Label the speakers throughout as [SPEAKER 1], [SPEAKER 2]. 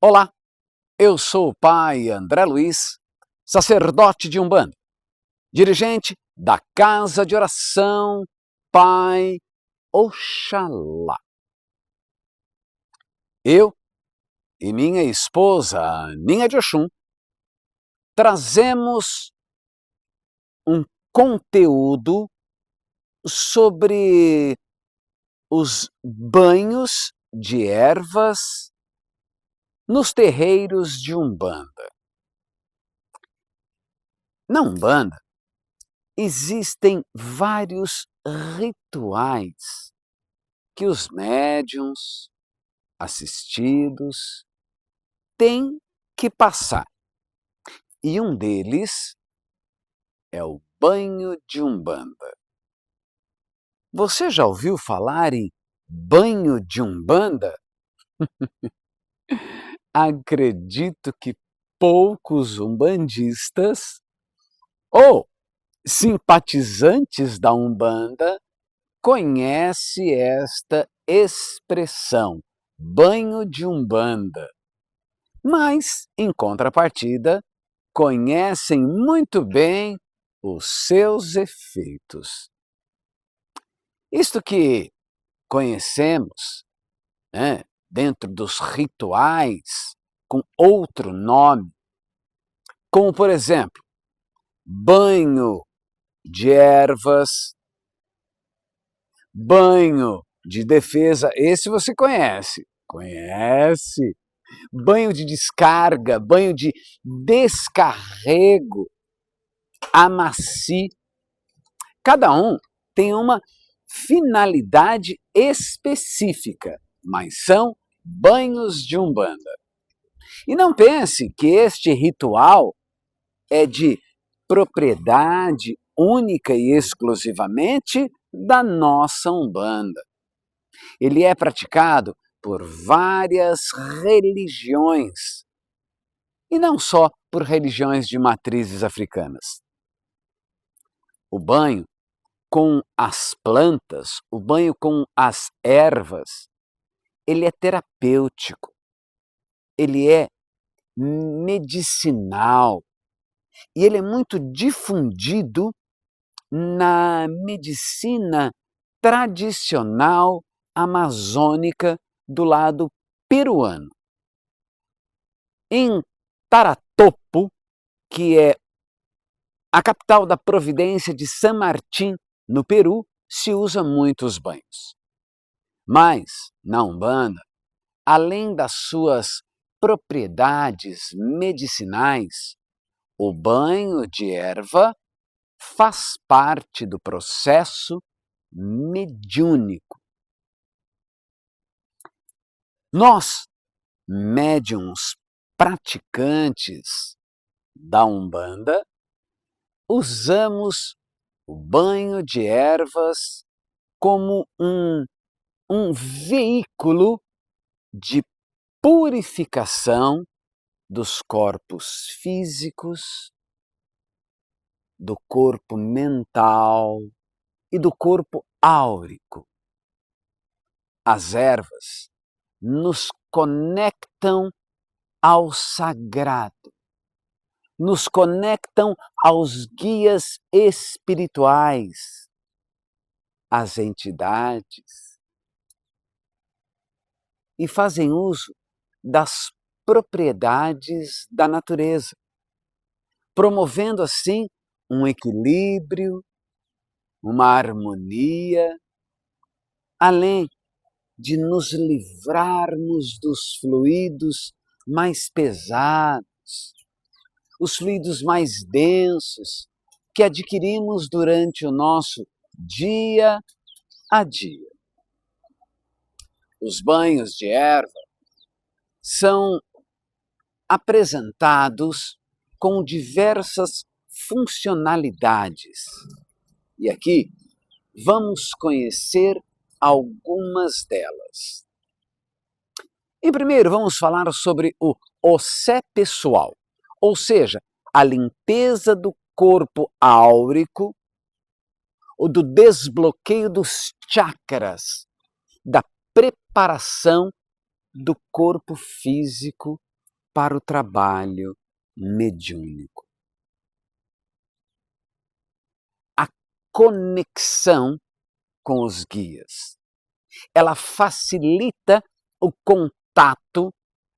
[SPEAKER 1] Olá, eu sou o Pai André Luiz, sacerdote de Umbanda, dirigente da Casa de Oração Pai Oxalá. Eu e minha esposa, Ninha de Oxum, trazemos um conteúdo sobre os banhos de ervas nos terreiros de Umbanda. Na Umbanda, existem vários rituais que os médiuns assistidos têm que passar. E um deles é o banho de Umbanda. Você já ouviu falar em banho de Umbanda? Acredito que poucos umbandistas ou simpatizantes da Umbanda conhecem esta expressão, banho de Umbanda. Mas, em contrapartida, conhecem muito bem os seus efeitos. Isto que conhecemos, dentro dos rituais com outro nome, como por exemplo, banho de ervas, banho de defesa, esse você conhece, conhece. Banho de descarga, banho de descarrego, amaci. Cada um tem uma finalidade específica, mas são banhos de Umbanda. E não pense que este ritual é de propriedade única e exclusivamente da nossa Umbanda. Ele é praticado por várias religiões, e não só por religiões de matrizes africanas. O banho com as plantas, o banho com as ervas, ele é terapêutico, ele é medicinal e ele é muito difundido na medicina tradicional amazônica do lado peruano. Em Taratopo, que é a capital da província de San Martín, no Peru, se usa muito os banhos. Mas, na Umbanda, além das suas propriedades medicinais, o banho de erva faz parte do processo mediúnico. Nós, médiuns praticantes da Umbanda, usamos o banho de ervas como um veículo de purificação dos corpos físicos, do corpo mental e do corpo áurico. As ervas nos conectam ao sagrado, nos conectam aos guias espirituais, às entidades, e fazem uso das propriedades da natureza, promovendo assim um equilíbrio, uma harmonia, além de nos livrarmos dos fluidos mais pesados, os fluidos mais densos que adquirimos durante o nosso dia a dia. Os banhos de erva são apresentados com diversas funcionalidades. E aqui vamos conhecer algumas delas. Em primeiro, vamos falar sobre o Ossé pessoal, ou seja, a limpeza do corpo áurico, ou do desbloqueio dos chakras, da preparação do corpo físico para o trabalho mediúnico. A conexão com os guias. Ela facilita o contato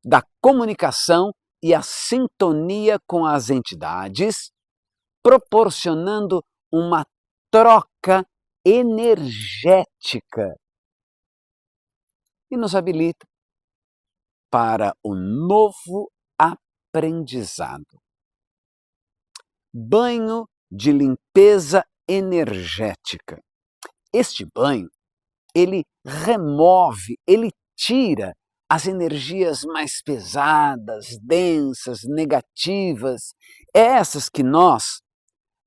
[SPEAKER 1] da comunicação e a sintonia com as entidades, proporcionando uma troca energética e nos habilita para o novo aprendizado. Banho de limpeza energética. Este banho, ele remove, ele tira as energias mais pesadas, densas, negativas, essas que nós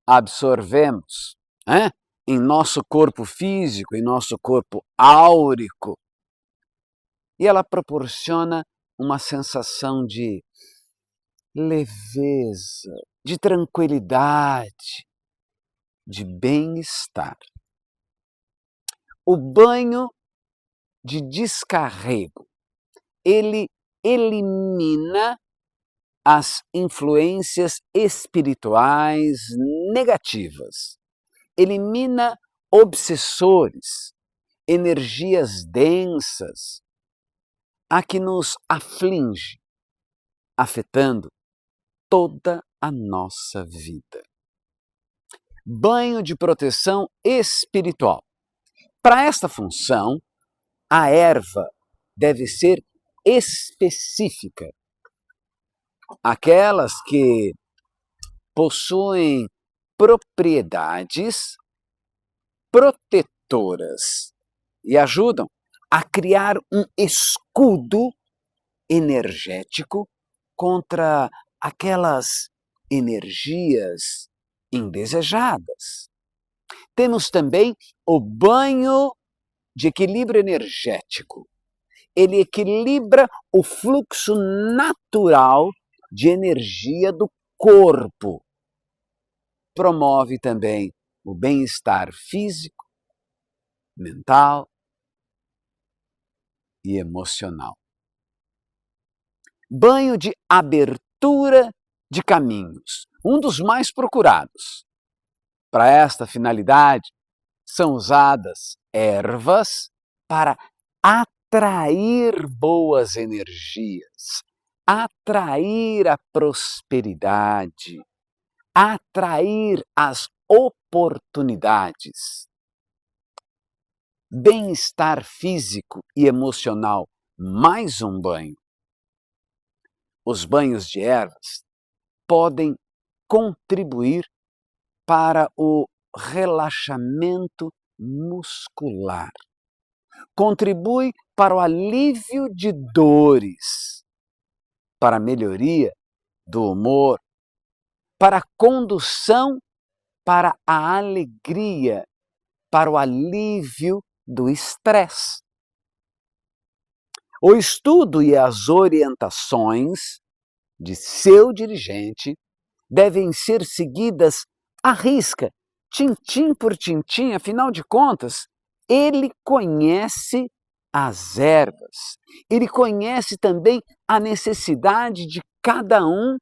[SPEAKER 1] absorvemos, né, em nosso corpo físico, em nosso corpo áurico. E ela proporciona uma sensação de leveza, de tranquilidade, de bem-estar. O banho de descarrego, ele elimina as influências espirituais negativas, elimina obsessores, energias densas, a que nos aflige, afetando toda a nossa vida. Banho de proteção espiritual. Para esta função, a erva deve ser específica. Aquelas que possuem propriedades protetoras e ajudam a criar um escudo energético contra aquelas energias indesejadas. Temos também o banho de equilíbrio energético. Ele equilibra o fluxo natural de energia do corpo. Promove também o bem-estar físico, mental e emocional. Banho de abertura de caminhos, um dos mais procurados. Para esta finalidade, são usadas ervas para atrair boas energias, atrair a prosperidade, atrair as oportunidades. Bem-estar físico e emocional, mais um banho. Os banhos de ervas podem contribuir para o relaxamento muscular. Contribui para o alívio de dores, para a melhoria do humor, para a condução para a alegria, para o alívio do estresse. O estudo e as orientações de seu dirigente devem ser seguidas à risca, tintim por tintim, afinal de contas, ele conhece as ervas, ele conhece também a necessidade de cada um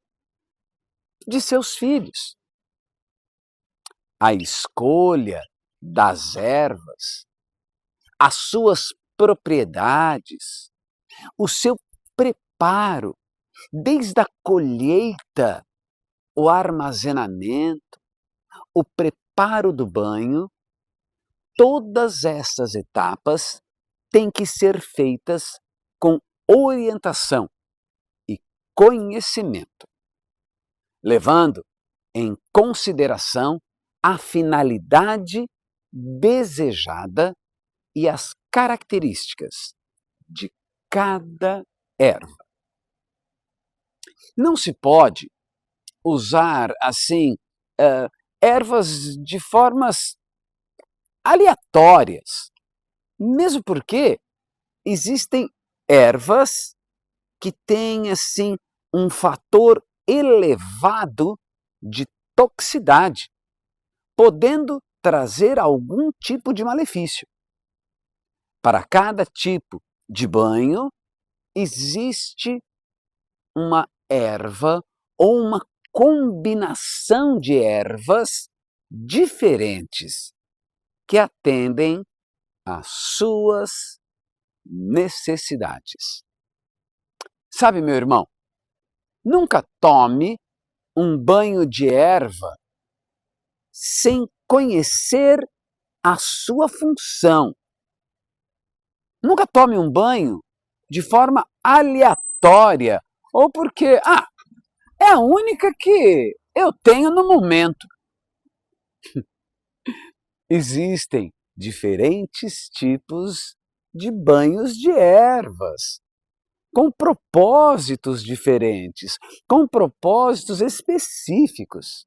[SPEAKER 1] de seus filhos. A escolha das ervas, as suas propriedades, o seu preparo, desde a colheita, o armazenamento, o preparo do banho, todas essas etapas têm que ser feitas com orientação e conhecimento, levando em consideração a finalidade desejada e as características de cada erva. Não se pode usar assim ervas de formas aleatórias, mesmo porque existem ervas que têm assim um fator elevado de toxicidade, podendo trazer algum tipo de malefício. Para cada tipo de banho, existe uma erva ou uma combinação de ervas diferentes que atendem às suas necessidades. Sabe, meu irmão, nunca tome um banho de erva sem conhecer a sua função. Nunca tome um banho de forma aleatória ou porque, é a única que eu tenho no momento. Existem diferentes tipos de banhos de ervas, com propósitos diferentes, com propósitos específicos.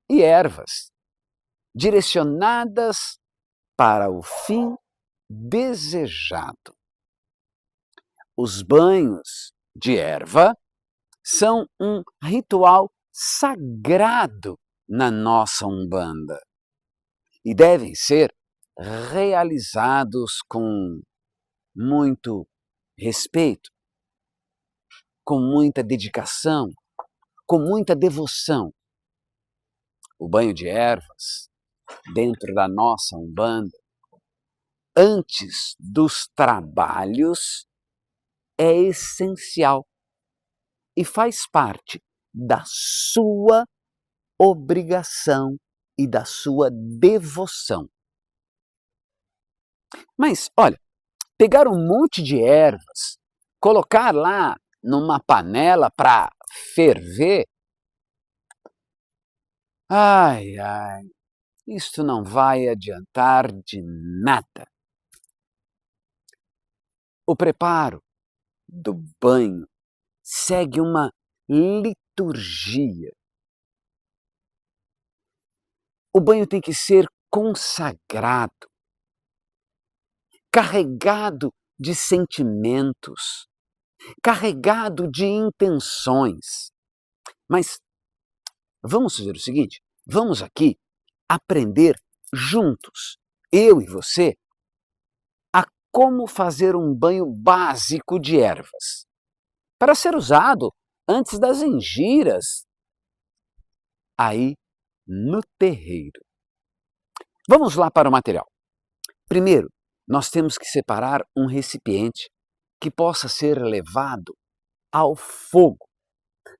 [SPEAKER 1] E ervas direcionadas para o fim desejado. Os banhos de erva são um ritual sagrado na nossa Umbanda e devem ser realizados com muito respeito, com muita dedicação, com muita devoção. O banho de ervas, dentro da nossa Umbanda, antes dos trabalhos, é essencial e faz parte da sua obrigação e da sua devoção. Mas, olha, pegar um monte de ervas, colocar lá numa panela para ferver, isto não vai adiantar de nada. O preparo do banho segue uma liturgia. O banho tem que ser consagrado, carregado de sentimentos, carregado de intenções. Mas vamos fazer o seguinte, vamos aqui aprender juntos, eu e você, a como fazer um banho básico de ervas, para ser usado antes das engiras, aí no terreiro. Vamos lá para o material. Primeiro, nós temos que separar um recipiente que possa ser levado ao fogo.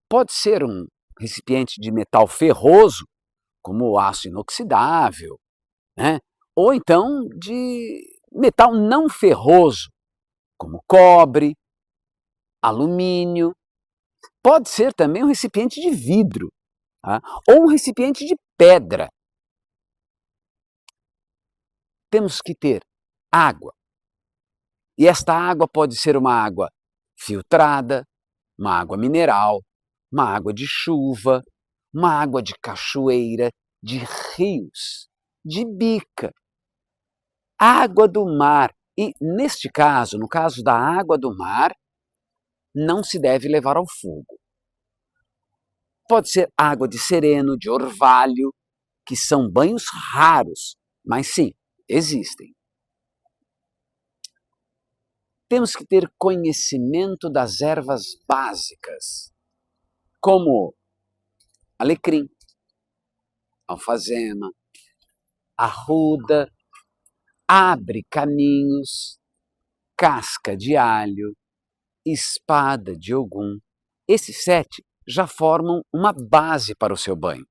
[SPEAKER 1] Pode ser um recipiente de metal ferroso, como o aço inoxidável, né? Ou então de metal não ferroso, como cobre, alumínio. Pode ser também um recipiente de vidro, tá? Ou um recipiente de pedra. Temos que ter água. E esta água pode ser uma água filtrada, uma água mineral, uma água de chuva, uma água de cachoeira, de rios, de bica, água do mar. E neste caso, no caso da água do mar, não se deve levar ao fogo. Pode ser água de sereno, de orvalho, que são banhos raros, mas sim, existem. Temos que ter conhecimento das ervas básicas, como alecrim, alfazema, arruda, abre caminhos, casca de alho, espada de Ogum. Esses 7 já formam uma base para o seu banho.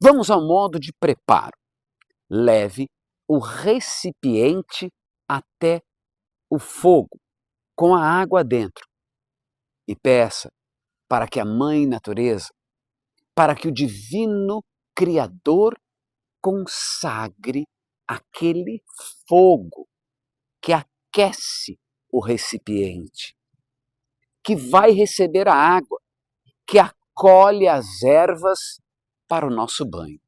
[SPEAKER 1] Vamos ao modo de preparo. Leve o recipiente até o fogo, com a água dentro, e peça para que a Mãe Natureza, para que o Divino Criador consagre aquele fogo que aquece o recipiente, que vai receber a água, que acolhe as ervas para o nosso banho.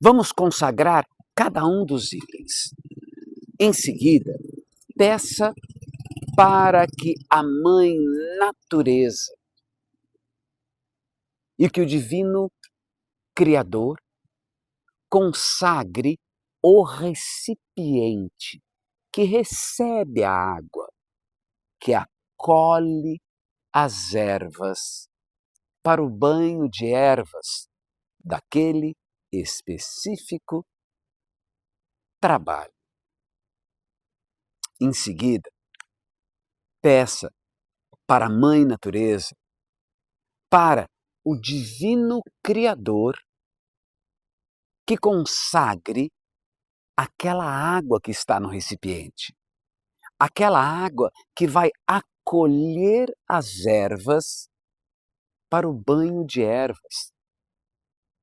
[SPEAKER 1] Vamos consagrar cada um dos itens. Em seguida, peça para que a Mãe Natureza e que o Divino Criador consagre o recipiente que recebe a água, que acolhe as ervas para o banho de ervas daquele específico trabalho. Em seguida, peça para a Mãe Natureza, para o Divino Criador, que consagre aquela água que está no recipiente, aquela água que vai acolher as ervas para o banho de ervas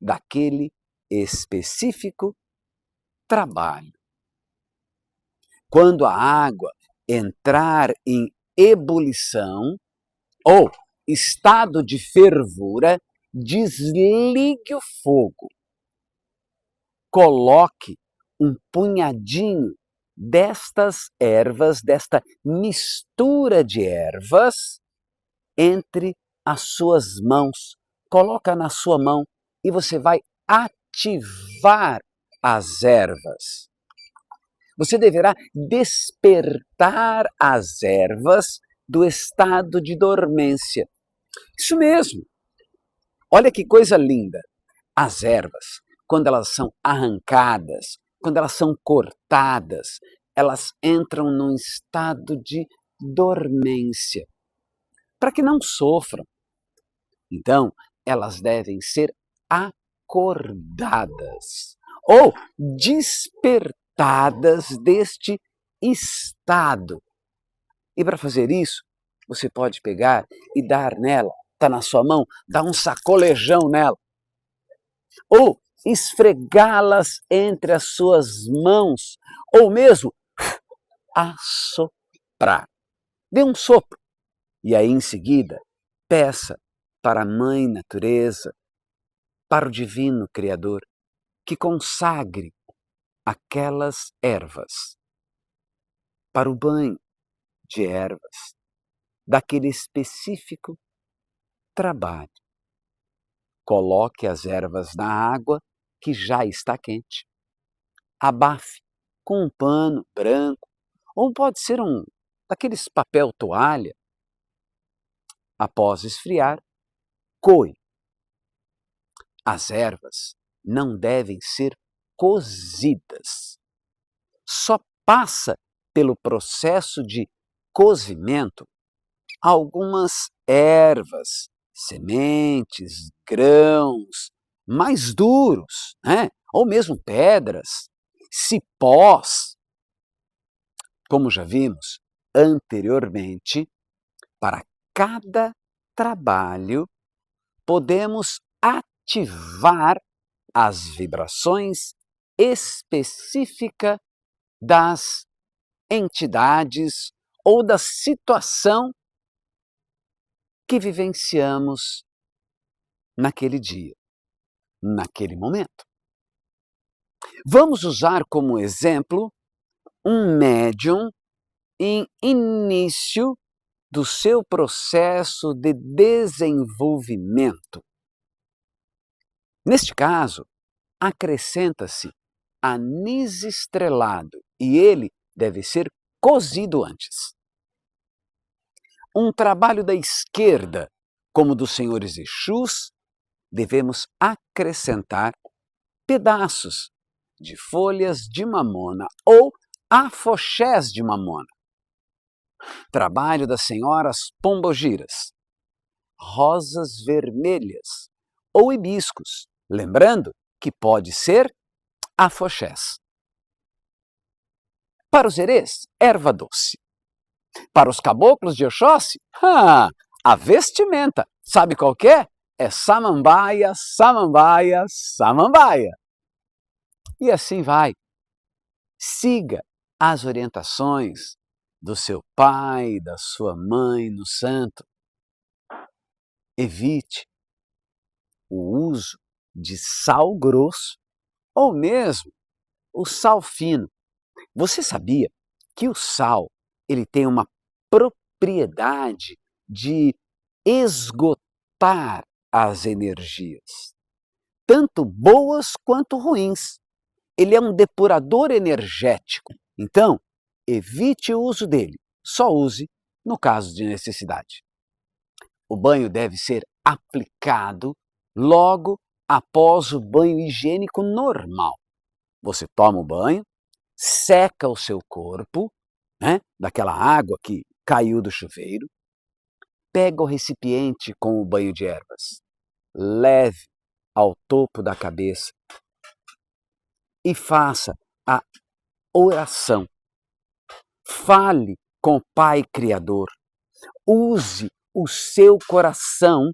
[SPEAKER 1] daquele específico trabalho. Quando a água entrar em ebulição ou estado de fervura, desligue o fogo. Coloque um punhadinho destas ervas, desta mistura de ervas, entre as suas mãos. Coloca na sua mão e você vai ativar as ervas. Você deverá despertar as ervas do estado de dormência. Isso mesmo. Olha que coisa linda. As ervas, quando elas são arrancadas, quando elas são cortadas, elas entram num estado de dormência, para que não sofram. Então, elas devem ser acordadas ou despertadas deste estado. E para fazer isso, você pode pegar e dar nela, está na sua mão, dá um sacolejão nela. Ou esfregá-las entre as suas mãos, ou mesmo assoprar. Dê um sopro. E aí, em seguida, peça para a Mãe Natureza, para o Divino Criador, que consagre aquelas ervas para o banho de ervas daquele específico trabalho. Coloque as ervas na água que já está quente. Abafe com um pano branco, ou pode ser daqueles papel toalha. Após esfriar, coe. As ervas não devem ser cozidas. Só passa pelo processo de cozimento algumas ervas, sementes, grãos mais duros, né? Ou mesmo pedras, cipós. Como já vimos anteriormente, para cada trabalho podemos ativar as vibrações específicas das entidades ou da situação que vivenciamos naquele dia, naquele momento. Vamos usar como exemplo um médium em início do seu processo de desenvolvimento. Neste caso, acrescenta-se anis estrelado e ele deve ser cozido antes. Um trabalho da esquerda, como dos senhores Exus, devemos acrescentar pedaços de folhas de mamona ou afoxés de mamona. Trabalho das senhoras pombogiras, rosas vermelhas ou hibiscos, lembrando que pode ser afoxés. Para os herês, erva doce. Para os caboclos de Oxóssi, a vestimenta, sabe qual que é? É samambaia, samambaia, samambaia. E assim vai. Siga as orientações do seu pai, da sua mãe no santo. Evite o uso de sal grosso ou mesmo o sal fino. Você sabia que o sal ele tem uma propriedade de esgotar as energias, tanto boas quanto ruins. Ele é um depurador energético. Então, evite o uso dele, só use no caso de necessidade. O banho deve ser aplicado logo após o banho higiênico normal. Você toma o banho, seca o seu corpo, daquela água que caiu do chuveiro, pega o recipiente com o banho de ervas, leve ao topo da cabeça e faça a oração. Fale com o Pai Criador. Use o seu coração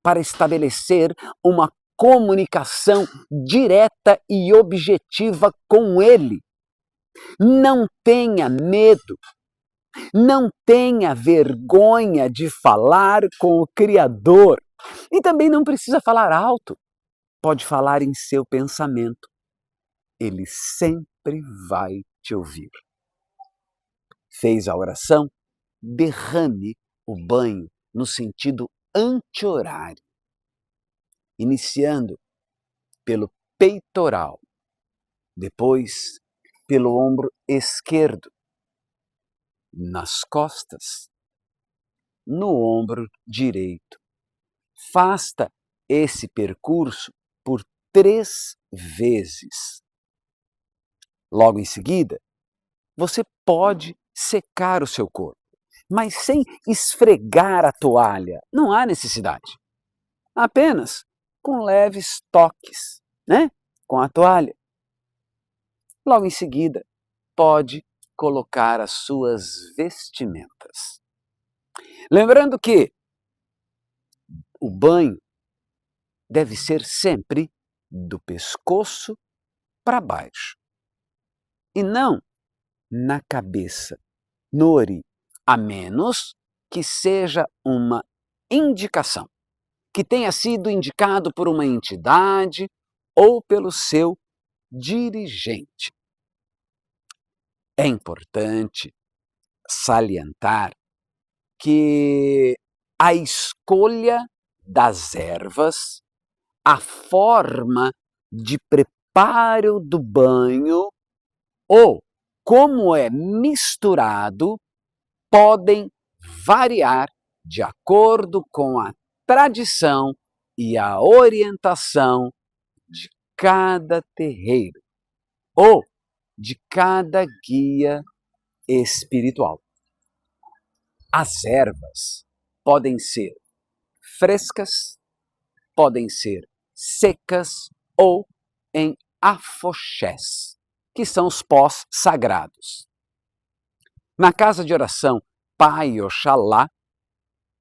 [SPEAKER 1] para estabelecer uma comunicação direta e objetiva com Ele. Não tenha medo, não tenha vergonha de falar com o Criador. E também não precisa falar alto, pode falar em seu pensamento. Ele sempre vai te ouvir. Fez a oração? Derrame o banho no sentido anti-horário, iniciando pelo peitoral, depois pelo ombro esquerdo, nas costas, no ombro direito. Faça esse percurso por 3 vezes. Logo em seguida, você pode secar o seu corpo, mas sem esfregar a toalha. Não há necessidade. Apenas com leves toques, com a toalha. Logo em seguida, pode colocar as suas vestimentas. Lembrando que o banho deve ser sempre do pescoço para baixo e não na cabeça, no ori, a menos que seja uma indicação, que tenha sido indicado por uma entidade ou pelo seu dirigente. É importante salientar que a escolha das ervas, a forma de preparo do banho ou como é misturado podem variar de acordo com a tradição e a orientação de cada terreiro ou de cada guia espiritual. As ervas podem ser frescas, podem ser secas ou em afoxés, que são os pós sagrados. Na casa de oração Pai Oxalá,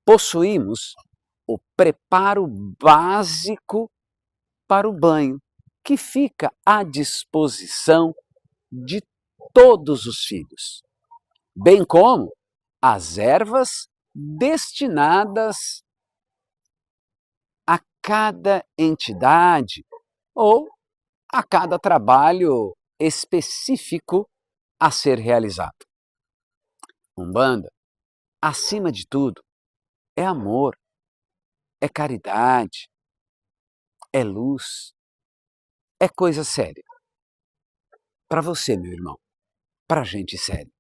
[SPEAKER 1] possuímos o preparo básico para o banho, que fica à disposição de todos os filhos, bem como as ervas destinadas a cada entidade ou a cada trabalho específico a ser realizado. Umbanda, acima de tudo, é amor, é caridade, é luz, é coisa séria. Para você, meu irmão, para gente séria.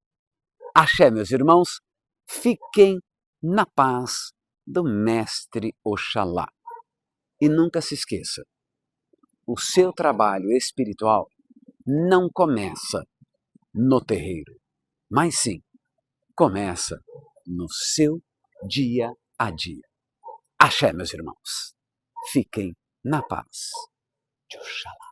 [SPEAKER 1] Axé, meus irmãos, fiquem na paz do Mestre Oxalá. E nunca se esqueça, o seu trabalho espiritual não começa no terreiro, mas sim começa no seu dia a dia. Axé, meus irmãos, fiquem na paz de Oxalá.